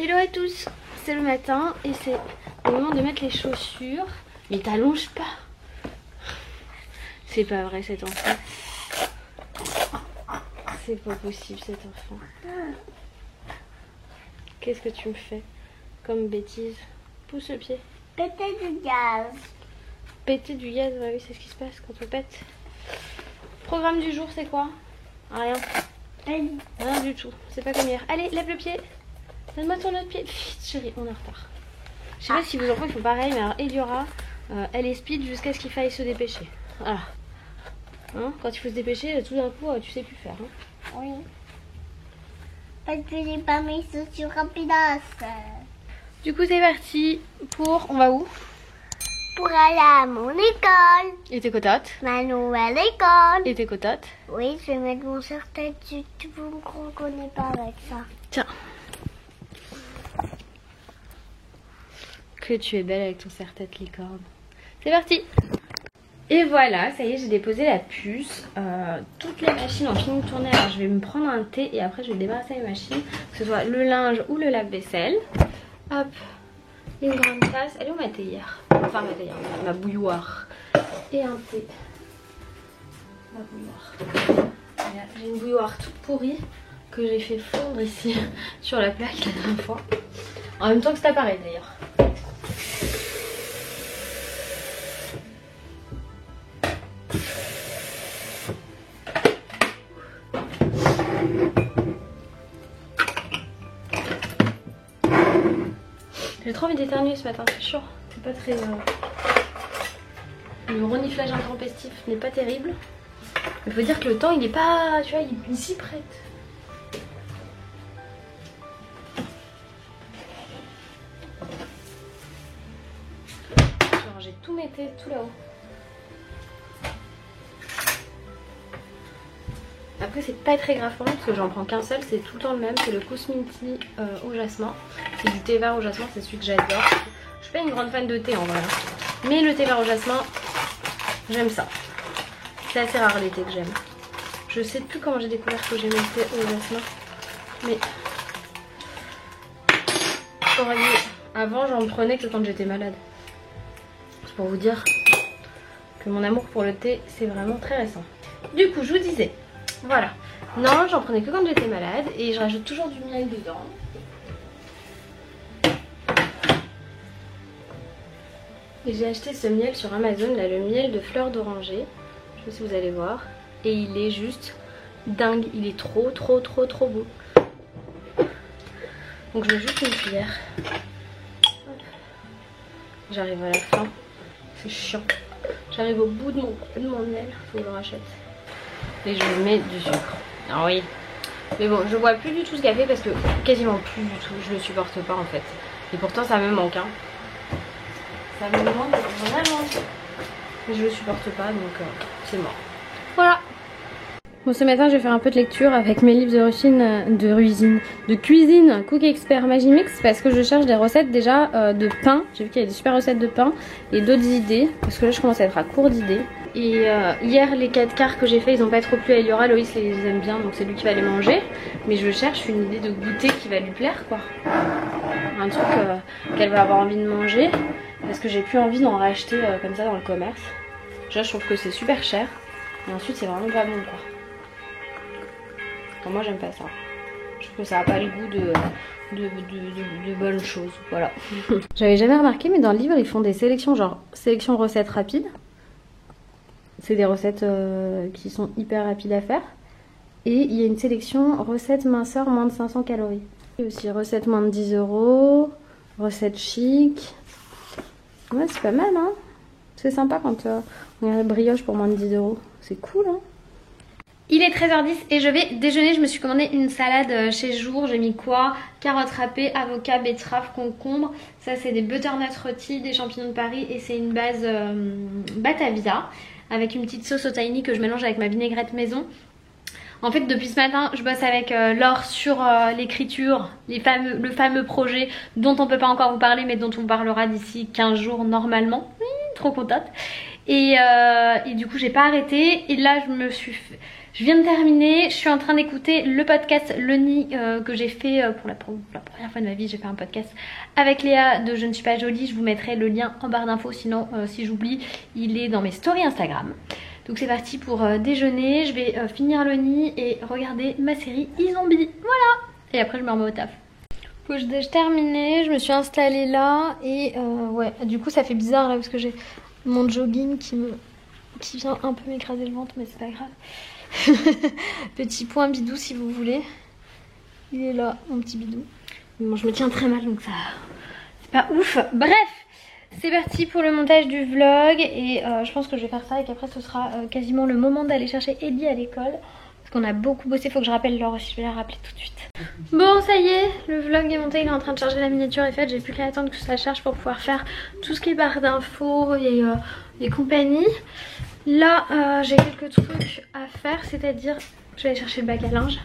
Hello à tous, c'est le matin et c'est le moment de mettre les chaussures. Mais t'allonges pas. C'est pas vrai cet enfant. C'est pas possible cet enfant. Qu'est-ce que tu me fais comme bêtise? Pousse le pied. Péter du gaz. Péter du gaz, bah oui c'est ce qui se passe quand on pète. Programme du jour c'est quoi? Rien. Rien du tout, c'est pas comme hier. Allez, lève le pied. Donne-moi ton autre pied. Vite chérie, on est en retard. Je sais pas si vos enfants ils font pareil, mais alors Eliora, elle est speed jusqu'à ce qu'il faille se dépêcher. Voilà. Hein, quand il faut se dépêcher, tout d'un coup, tu sais plus faire. Hein. Oui. Parce que j'ai pas mes chaussures rapidas. Du coup, c'est parti pour... On va où? Pour aller à mon école. Et tes cotottes? Ma nouvelle école. Et tes cotottes? Oui, je vais mettre mon serre-tête. Tu ne me reconnais pas avec ça. Tiens. Que tu es belle avec ton serre-tête licorne. C'est parti! Et voilà, ça y est, j'ai déposé la puce. Toutes les machines ont fini de tourner. Alors je vais me prendre un thé et après je vais débarrasser les machines. Que ce soit le linge ou le lave-vaisselle. Hop, une grande tasse. Elle est où ma théière? Enfin ma théière, ma bouilloire. Et un thé. Ma bouilloire. J'ai une bouilloire toute pourrie que j'ai fait fondre ici sur la plaque la dernière fois. En même temps que cet appareil d'ailleurs. J'ai trop envie d'éternuer ce matin, c'est chiant. C'est pas très... Le reniflage intempestif n'est pas terrible. Il faut dire que le temps il est pas... Tu vois, il s'y prête. J'ai rangé tous mes thés tout là-haut. Après c'est pas très grave pour moi parce que j'en prends qu'un seul, c'est tout le temps le même, c'est le Kousminti au jasmin. C'est du thé vert au jasmin, c'est celui que j'adore. Je suis pas une grande fan de thé en vrai, mais le thé vert au jasmin, j'aime ça. C'est assez rare les thés que j'aime. Je sais plus comment j'ai découvert que j'aimais le thé au jasmin, mais avant j'en prenais que quand j'étais malade. C'est pour vous dire que mon amour pour le thé c'est vraiment très récent. Du coup je vous disais, voilà, non j'en prenais que quand j'étais malade et je rajoute toujours du miel dedans. Et j'ai acheté ce miel sur Amazon, là, le miel de fleurs d'oranger. Je sais pas si vous allez voir. Et il est juste dingue, il est trop beau. Donc je mets juste une cuillère. J'arrive à la fin, c'est chiant. J'arrive au bout de mon miel, faut que je le rachète. Et je mets du sucre. Ah oui. Mais bon, je bois plus du tout ce café parce que quasiment plus du tout, je le supporte pas en fait. Et pourtant ça me manque hein. Ça me manque vraiment. Mais je le supporte pas donc c'est mort. Voilà. Bon ce matin je vais faire un peu de lecture avec mes livres de cuisine Cook Expert Magimix parce que je cherche des recettes déjà de pain. J'ai vu qu'il y avait des super recettes de pain et d'autres idées parce que là je commence à être à court d'idées. Et hier les 4 quarts que j'ai fait ils ont pas trop plu à Eliora, Loïs les aime bien donc c'est lui qui va les manger. Mais je cherche une idée de goûter qui va lui plaire quoi. Un truc qu'elle va avoir envie de manger parce que j'ai plus envie d'en racheter comme ça dans le commerce. Déjà je trouve que c'est super cher et ensuite c'est vraiment pas bon quoi. Enfin, moi j'aime pas ça. Je trouve que ça n'a pas le goût de bonnes choses. Voilà. J'avais jamais remarqué mais dans le livre ils font des sélections genre sélection recettes rapides. C'est des recettes qui sont hyper rapides à faire. Et il y a une sélection recettes minceur moins de 500 calories. Et aussi recettes moins de 10 €, recettes chic. Ouais c'est pas mal hein. C'est sympa quand on a la brioche pour moins de 10 €. C'est cool hein. Il est 13h10 et je vais déjeuner. Je me suis commandé une salade chez Jour. J'ai mis quoi? Carottes râpées, avocat, betterave, concombre. Ça c'est des butternut rôtis, des champignons de Paris et c'est une base Batavia avec une petite sauce au tahini que je mélange avec ma vinaigrette maison. En fait depuis ce matin je bosse avec Laure sur l'écriture, le fameux projet dont on peut pas encore vous parler mais dont on parlera d'ici 15 jours normalement. Trop contente. Et du coup j'ai pas arrêté et là je me suis Je viens de terminer, je suis en train d'écouter le podcast Le Nid que j'ai fait pour la première fois de ma vie. J'ai fait un podcast avec Léa de Je ne suis pas jolie. Je vous mettrai le lien en barre d'infos, sinon si j'oublie, il est dans mes stories Instagram. Donc c'est parti pour déjeuner, je vais finir Le Nid et regarder ma série e-Zombie. Voilà. Et après je me remets au taf. Couche déj terminée, je me suis installée là et ouais, du coup ça fait bizarre là parce que j'ai mon jogging qui vient un peu m'écraser le ventre, mais c'est pas grave. Petit point bidou si vous voulez. Il est là, mon petit bidou. Bon, je me tiens très mal donc ça c'est pas ouf. Bref, c'est parti pour le montage du vlog et je pense que je vais faire ça et qu'après ce sera quasiment le moment d'aller chercher Ellie à l'école. Parce qu'on a beaucoup bossé, faut que je rappelle Laure aussi, je vais la rappeler tout de suite. Bon ça y est, le vlog est monté, il est en train de charger, la miniature est faite. J'ai plus qu'à attendre que ça charge pour pouvoir faire tout ce qui est barre d'infos et compagnie. Là j'ai quelques trucs à faire, c'est-à-dire je vais aller chercher le bac à linge,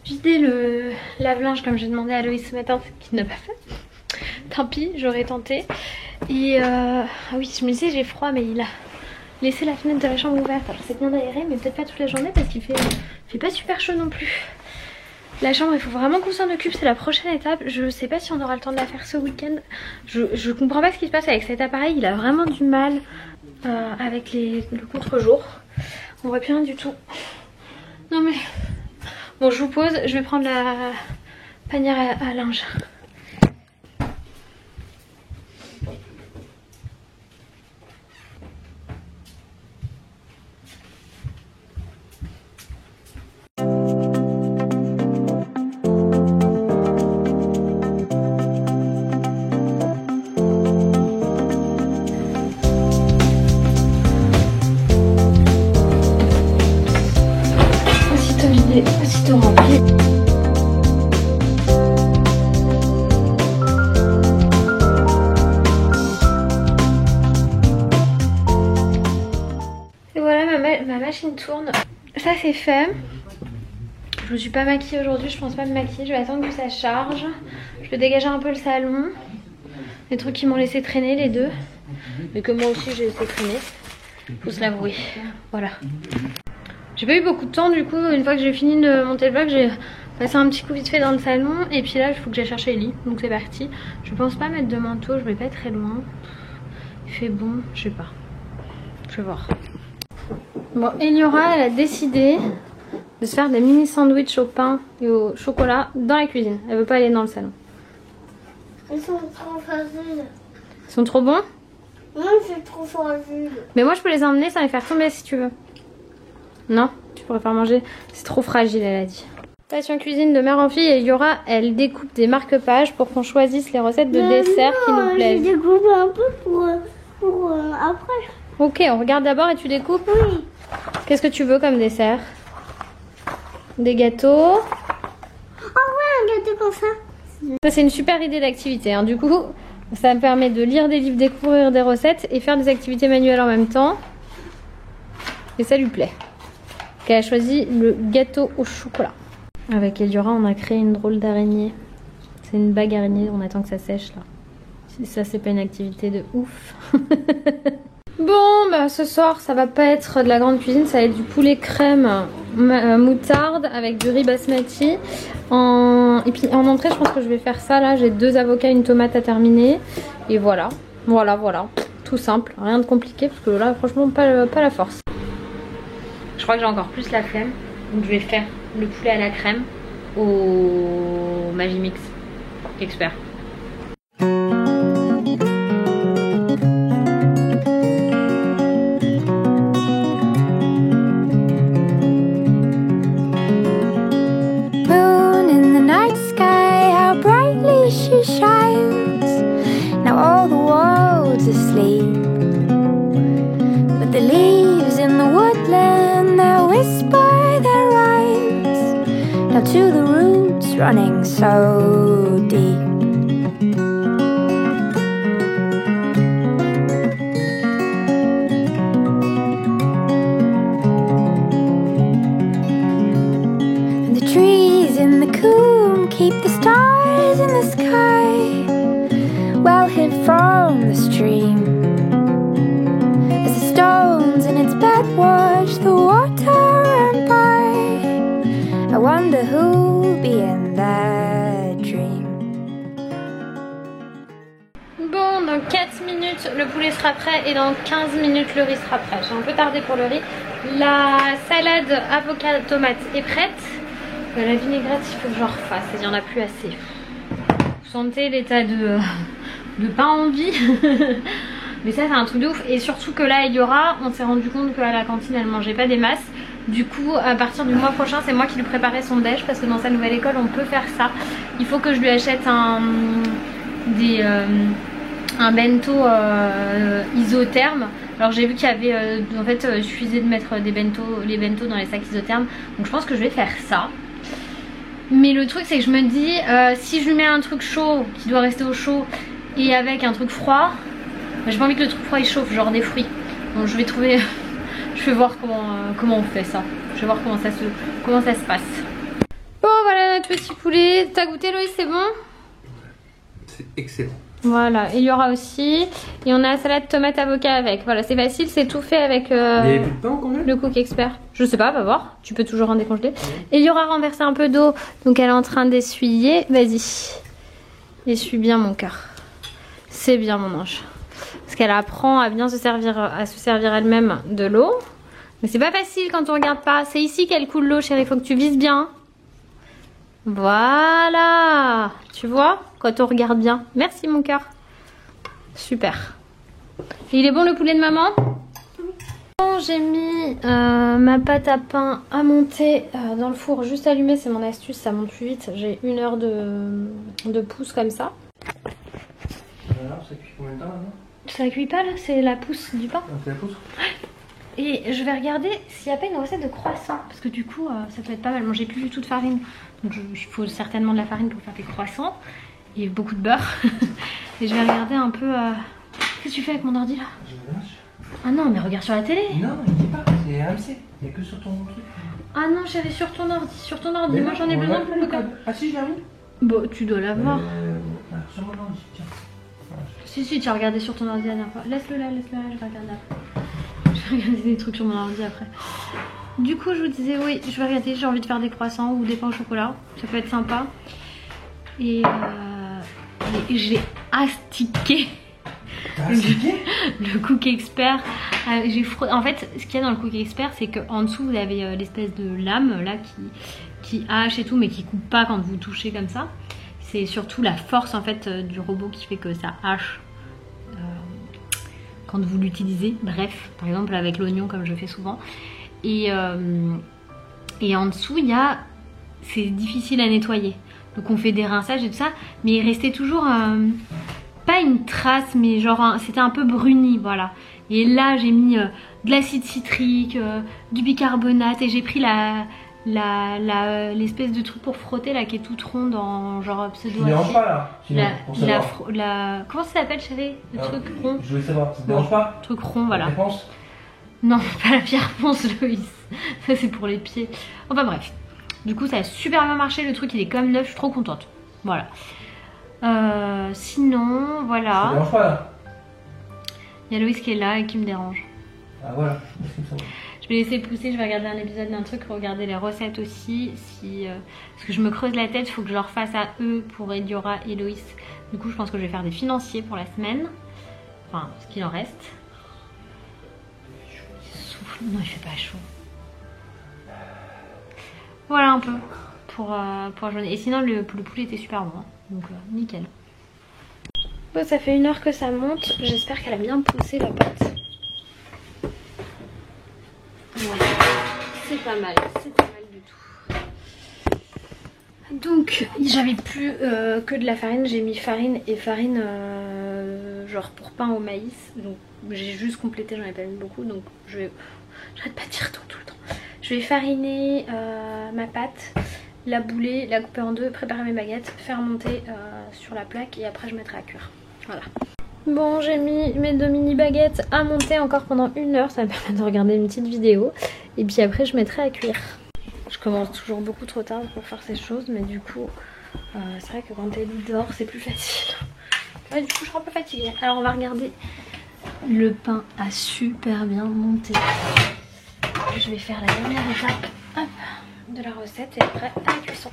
vider le lave-linge comme j'ai demandé à Loïs ce matin, ce qu'il n'a pas fait. Tant pis, j'aurais tenté. Et ah oui, je me disais j'ai froid, mais il a laissé la fenêtre de la chambre ouverte. Alors c'est bien d'aérer, mais peut-être pas toute la journée parce qu'il fait pas super chaud non plus. La chambre, il faut vraiment qu'on s'en occupe, c'est la prochaine étape. Je sais pas si on aura le temps de la faire ce week-end. Je comprends pas ce qui se passe avec cet appareil, il a vraiment du mal avec le contre-jour. On voit plus rien du tout. Non mais... Bon, je vous pose, je vais prendre la panière à linge. Aussitôt rempli. Et voilà, ma machine tourne. Ça c'est fait. Je me suis pas maquillée aujourd'hui, je pense pas me maquiller. Je vais attendre que ça charge. Je vais dégager un peu le salon. Les trucs qui m'ont laissé traîner les deux. Mais que moi aussi j'ai laissé traîner. Faut se l'avouer. Voilà. J'ai pas eu beaucoup de temps du coup, une fois que j'ai fini de monter le vlog, j'ai passé un petit coup vite fait dans le salon. Et puis là il faut que j'aille chercher Ellie, donc c'est parti. Je pense pas mettre de manteau, je vais pas être très loin. Il fait bon, je sais pas. Je vais voir. Bon, Eliora elle a décidé de se faire des mini sandwichs au pain et au chocolat dans la cuisine. Elle veut pas aller dans le salon. Ils sont trop faciles. Ils sont trop bons? Moi c'est trop fragile. Mais moi je peux les emmener sans les faire tomber si tu veux. Non, tu pourrais pas manger. C'est trop fragile, elle a dit. Passion cuisine de mère en fille et Yora, elle découpe des marque-pages pour qu'on choisisse les recettes de dessert qui nous plaisent. Je découpe un peu pour après. Ok, on regarde d'abord et tu découpes? Oui. Qu'est-ce que tu veux comme dessert? Des gâteaux? Oh ouais, un gâteau comme ça. Ça c'est une super idée d'activité. Hein. Du coup, ça me permet de lire des livres, découvrir des recettes et faire des activités manuelles en même temps. Et ça lui plaît. Elle a choisi le gâteau au chocolat. Avec Eliora, on a créé une drôle d'araignée. C'est une bague araignée, on attend que ça sèche là. Si ça, c'est pas une activité de ouf. Bon, bah ce soir, ça va pas être de la grande cuisine, ça va être du poulet crème moutarde avec du riz basmati. Et puis en entrée, je pense que je vais faire ça là. J'ai 2 avocats, une tomate à terminer. Et voilà, voilà. Tout simple, rien de compliqué parce que là, franchement, pas la force. Je crois que j'ai encore plus la flemme, donc je vais faire le poulet à la crème au Magimix Expert. Moon in the night sky, how brightly she shines. Now all the world's asleep, but the leaves in the woodland, they whisper their rhymes down to the roots running so deep. And the trees in the coombe keep the stars in the sky well hid from the stream. As the stones in its bed watch the water run by, dans 4 minutes le poulet sera prêt et dans 15 minutes le riz sera prêt. J'ai un peu tardé pour le riz. La salade avocat tomate est prête. La vinaigrette il faut que je refasse, il n'y en a plus assez. Vous sentez l'état de pas envie. Mais ça c'est un truc de ouf. Et surtout que là Eliora, on s'est rendu compte qu'à la cantine elle mangeait pas des masses. Du coup à partir du mois prochain c'est moi qui lui préparais son déj, parce que dans sa nouvelle école on peut faire ça. Il faut que je lui achète un bento isotherme. Alors j'ai vu qu'il y avait en fait il suffisait de mettre les bentos dans les sacs isothermes. Donc je pense que je vais faire ça. Mais le truc c'est que je me dis si je lui mets un truc chaud qui doit rester au chaud et avec un truc froid, j'ai pas envie que le truc froid il chauffe, genre des fruits. Donc je vais trouver je vais voir comment on fait ça. Je vais voir comment ça se passe. Bon voilà notre petit poulet. T'as goûté Loïs, c'est bon? C'est excellent. Voilà, il y aura aussi. Et on a la salade tomate avocat avec. Voilà, c'est facile, c'est tout fait avec Il y avait plus de pain quand même? le Cook Expert. Je sais pas, va voir. Tu peux toujours en décongeler. Et il y aura renversé un peu d'eau. Donc elle est en train d'essuyer. Vas-y. Essuie bien mon cœur. C'est bien mon ange. Parce qu'elle apprend à bien se servir elle-même de l'eau. Mais c'est pas facile quand on regarde pas. C'est ici qu'elle coule l'eau, chérie. Faut que tu vises bien. Voilà. Tu vois? Quand on regarde bien. Merci mon cœur. Super. Et il est bon le poulet de maman? Bon, j'ai mis ma pâte à pain à monter dans le four juste allumé. C'est mon astuce, ça monte plus vite. J'ai 1 heure de pouce comme ça. Alors, ça cuit combien de temps maintenant? Ça cuit pas là, c'est la pousse du pain. Ah, c'est la pousse? Et je vais regarder s'il n'y a pas une recette de croissants. Parce que du coup, ça peut être pas mal. Moi, j'ai plus du tout de farine. Donc il faut certainement de la farine pour faire des croissants. Et beaucoup de beurre. Et je vais regarder un peu... Qu'est-ce que tu fais avec mon ordi là? Je lâche. Ah non, mais regarde sur la télé. Non, il n'y est pas, c'est RMC. Il n'y a que sur ton truc. Ah non, chérie, sur ton ordi. Sur ton ordi, moi j'en ai besoin pour le câble. Ah si, je l'ai remis. Bon, tu dois l'avoir. Sur mon ordi, tiens. Si, tu as regardé sur ton ordi la dernière fois. Laisse-le là, je vais regarder après. Je vais regarder des trucs sur mon ordi après. Du coup, je vous disais, oui, je vais regarder, j'ai envie de faire des croissants ou des pains au chocolat. Ça peut être sympa. Et j'ai astiqué. Le Cook Expert. En fait, ce qu'il y a dans le Cook Expert, c'est qu'en dessous, vous avez l'espèce de lame là qui hache et tout, mais qui coupe pas quand vous touchez comme ça. C'est surtout la force en fait du robot qui fait que ça hache quand vous l'utilisez. Bref, par exemple avec l'oignon comme je fais souvent. Et en dessous, c'est difficile à nettoyer. Donc on fait des rinçages et tout ça, mais il restait toujours pas une trace, mais genre c'était un peu bruni, voilà. Et là j'ai mis de l'acide citrique, du bicarbonate, et j'ai pris l'espèce de truc pour frotter là qui est toute ronde en genre pseudo. Ça ne dérange pas là, sinon, comment ça s'appelle, chérie? Le truc rond. Je voulais savoir, ça ne dérange pas? Le truc rond, voilà. La réponse? Non, pas la pierre ponce, Loïs. Ça c'est pour les pieds. Enfin bref. Du coup ça a super bien marché, le truc il est comme neuf, je suis trop contente. Voilà. Sinon, voilà. Ça ne dérange pas là? Il y a Loïs qui est là et qui me dérange. Ah voilà. Je vais laisser pousser, je vais regarder un épisode d'un truc, regarder les recettes aussi. Parce que je me creuse la tête, il faut que je leur fasse à eux pour Eliora et Loïs. Du coup je pense que je vais faire des financiers pour la semaine. Enfin, ce qu'il en reste. Il souffle. Non, il fait pas chaud. Voilà un peu pour la journée. Et sinon le poulet était super bon, hein. Donc nickel. Bon, ça fait 1 heure que ça monte. J'espère qu'elle a bien poussé la pâte. Ouais, c'est pas mal du tout. Donc j'avais plus que de la farine. J'ai mis farine et farine genre pour pain au maïs. Donc j'ai juste complété, j'en ai pas mis beaucoup. Donc j'arrête pas de dire tout le temps. Je vais fariner ma pâte, la bouler, la couper en deux, préparer mes baguettes, faire monter sur la plaque et après je mettrai à cuire. Voilà. Bon, j'ai mis mes 2 mini baguettes à monter encore pendant 1 heure, ça me permet de regarder une petite vidéo. Et puis après je mettrai à cuire. Je commence toujours beaucoup trop tard pour faire ces choses, mais du coup c'est vrai que quand Ellie dort c'est plus facile. Ouais, du coup je suis un peu fatiguée. Alors on va regarder. Le pain a super bien monté. Je vais faire la dernière étape de la recette et après à la cuisson.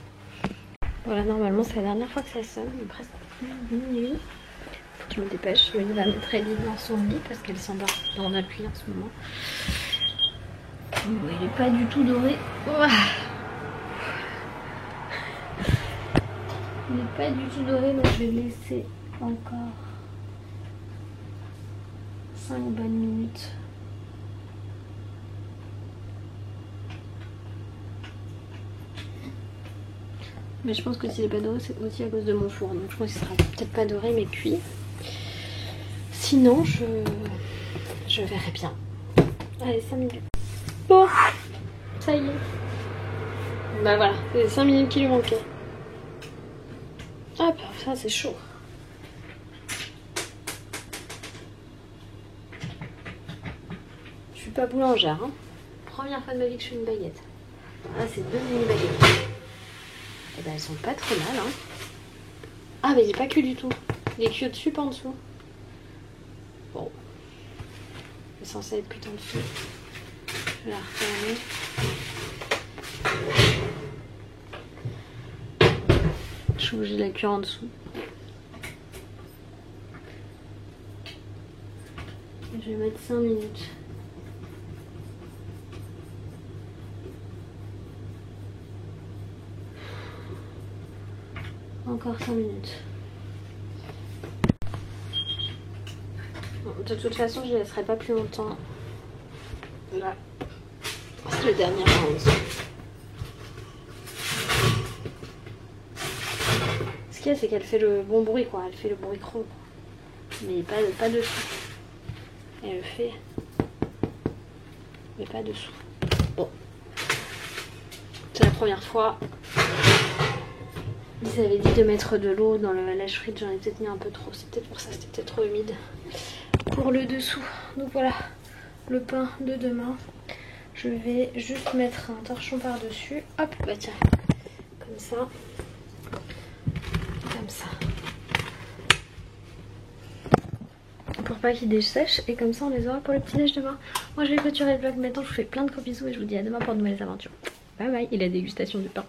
Voilà, normalement c'est la dernière fois que ça sonne, il est presque minuit. Je me dépêche, Louis va mettre Ellie dans son lit parce qu'elle s'endort dans notre lit en ce moment. Bon, il est pas du tout doré. Ouah. Il n'est pas du tout doré, donc je vais le laisser encore 5 bonnes minutes. Mais je pense que s'il n'est pas doré, c'est aussi à cause de mon four. Donc je pense qu'il sera peut-être pas doré, mais cuit. Sinon, je verrai bien. Allez, 5 minutes. Bon, ça y est. Bah voilà, c'est les 5 minutes qui lui manquaient. Ah, bah ça c'est chaud. Je suis pas boulangère, hein. Première fois de ma vie que je fais une baguette. Ah, c'est 2 mini baguettes. Et ben elles sont pas trop mal, hein. Ah, mais il est pas cuit du tout. Il est cuit au-dessus, pas en dessous. Bon. C'est censé être cuit en dessous. Je vais la refermer. Je suis obligée de la cuire en dessous. Je vais mettre 5 minutes. Encore 5 minutes. Bon, de toute façon, je ne laisserai pas plus longtemps. Là. C'est le dernier round. Ce qu'il y a, c'est qu'elle fait le bon bruit, quoi. Elle fait le bruit creux. Mais pas dessous. Elle le fait. Mais pas dessous. Bon. C'est la première fois. Ils avaient dit de mettre de l'eau dans le lèche frite, j'en ai peut-être mis un peu trop, c'est peut-être pour ça, c'était peut-être trop humide pour le dessous. Donc voilà, le pain de demain. Je vais juste mettre un torchon par-dessus. Hop, bah tiens, comme ça. Comme ça. Pour pas qu'il dessèche, et comme ça on les aura pour le petit déj demain. Moi je vais clôturer le vlog maintenant, je vous fais plein de gros bisous et je vous dis à demain pour de nouvelles aventures. Bye bye, et la dégustation du pain.